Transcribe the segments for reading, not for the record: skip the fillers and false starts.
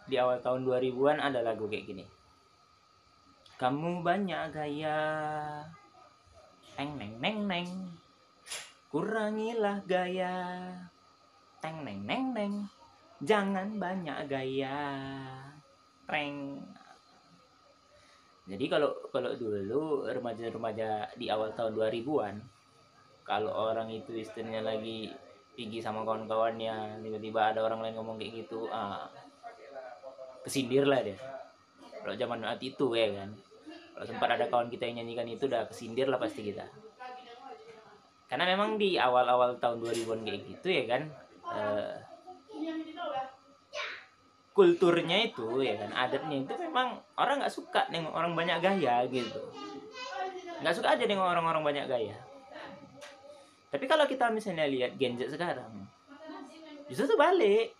di awal tahun 2000-an ada lagu kayak gini. Kamu banyak gaya, teng neng neng neng, kurangilah gaya, teng neng neng neng, jangan banyak gaya, treng. Jadi kalau dulu remaja-remaja di awal tahun 2000-an, kalau orang itu istrinya lagi pergi sama kawan-kawannya, tiba-tiba ada orang lain ngomong kayak gitu, kesindir lah dia. Kalau zaman saat itu ya kan, kalau sempat ada kawan kita yang nyanyikan itu, udah kesindir lah pasti kita. Karena memang di awal-awal tahun 2000-an kayak gitu ya kan, kulturnya itu ya kan, adatnya itu memang orang nggak suka nengok orang banyak gaya gitu, nggak suka aja nengok orang-orang banyak gaya. Tapi kalau kita misalnya lihat Gen Z sekarang, justru tuh balik,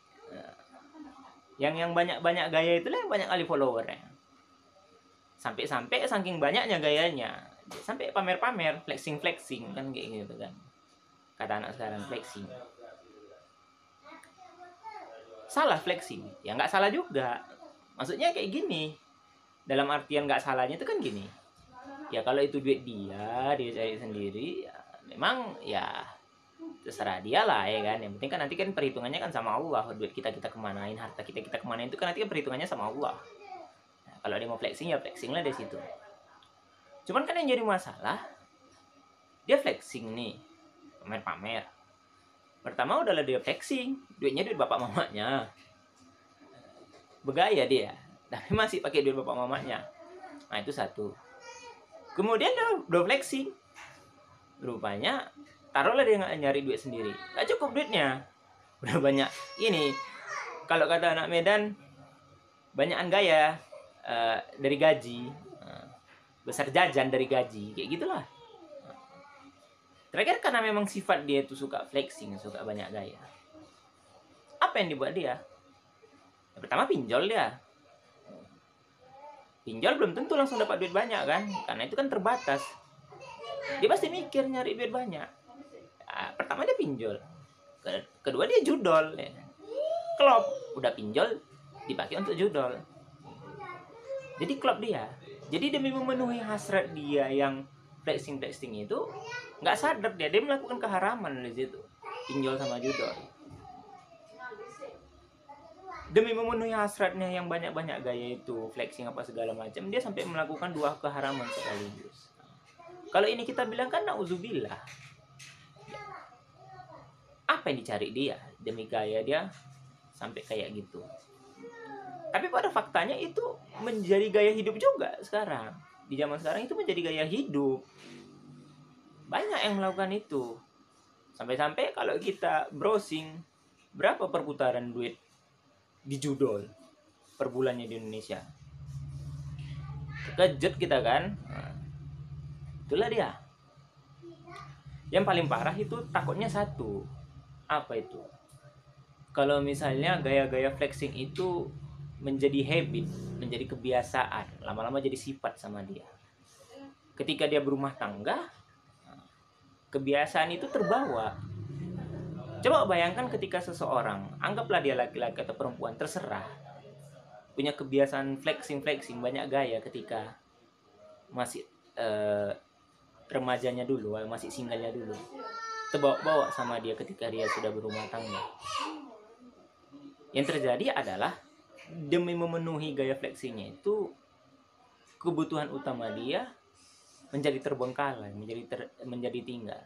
yang banyak gaya itu lah yang banyak kali followernya, sampai saking banyaknya gayanya sampai pamer-pamer, flexing kan kayak gitu kan, kata anak sekarang flexing. Salah flexing? Ya nggak salah juga. Maksudnya kayak gini. Dalam artian nggak salahnya itu kan gini. Ya kalau itu duit dia cari sendiri, ya, memang ya terserah dia lah ya kan. Yang penting kan nanti kan perhitungannya kan sama Allah. Duit kita kemanain, harta kita kemanain itu kan nanti kan perhitungannya sama Allah. Nah, kalau dia mau flexing ya flexing lah di situ. Cuman kan yang jadi masalah, dia flexing nih, pamer-pamer. Pertama udahlah dia flexing, duitnya duit bapak mamanya, bergaya dia, tapi masih pakai duit bapak mamanya. Nah itu satu. Kemudian dia udah flexing, rupanya taruhlah dia nggak nyari duit sendiri, nggak cukup duitnya, udah banyak ini. Kalau kata anak Medan, banyakan gaya dari gaji, besar jajan dari gaji, kayak gitulah. Terakhir karena memang sifat dia itu suka flexing, suka banyak gaya. Apa yang dibuat dia? Yang pertama pinjol dia. Pinjol belum tentu langsung dapat duit banyak kan, karena itu kan terbatas. Dia pasti mikir nyari duit banyak. Nah, pertama dia pinjol, kedua dia judol. Ya. Klop, udah pinjol dipakai untuk judol. Jadi klop dia. Jadi demi memenuhi hasrat dia yang flexing itu, nggak sadar dia melakukan keharaman di situ, pinjol sama judol. Demi memenuhi hasratnya yang banyak gaya itu, flexing apa segala macam, dia sampai melakukan dua keharaman sekaligus. Kalau ini kita bilang kan nauzubillah. Apa yang dicari dia? Demi gaya dia sampai kayak gitu. Tapi pada faktanya itu menjadi gaya hidup juga sekarang. Di zaman sekarang itu menjadi gaya hidup. Banyak yang melakukan itu. Sampai-sampai kalau kita browsing, berapa perputaran duit di judol per bulannya di Indonesia? Terkejut kita kan? Nah, itulah dia. Yang paling parah itu takutnya satu. Apa itu? Kalau misalnya gaya-gaya flexing itu menjadi habit, menjadi kebiasaan, lama-lama jadi sifat sama dia. Ketika dia berumah tangga, kebiasaan itu terbawa. Coba bayangkan ketika seseorang, anggaplah dia laki-laki atau perempuan, terserah, punya kebiasaan flexing, banyak gaya ketika masih remajanya dulu, masih singlenya dulu, terbawa-bawa sama dia ketika dia sudah berumah tangga. Yang terjadi adalah demi memenuhi gaya flexingnya itu, kebutuhan utama dia menjadi terbengkalai, menjadi tinggal.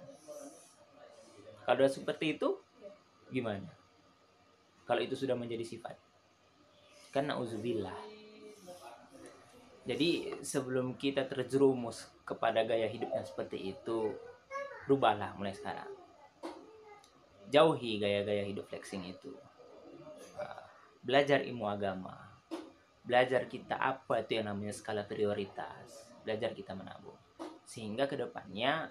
Kalau seperti itu gimana? Kalau itu sudah menjadi sifat, kan nauzubillah. Jadi sebelum kita terjerumus kepada gaya hidup yang seperti itu, rubahlah mulai sekarang. Jauhi gaya-gaya hidup flexing itu. Belajar ilmu agama. Belajar kita apa itu yang namanya skala prioritas. Belajar kita menabung. Sehingga kedepannya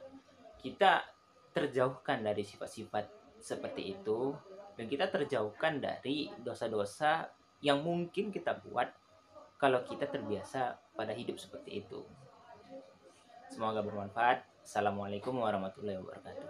kita terjauhkan dari sifat-sifat seperti itu, dan kita terjauhkan dari dosa-dosa yang mungkin kita buat kalau kita terbiasa pada hidup seperti itu. Semoga bermanfaat. Assalamualaikum warahmatullahi wabarakatuh.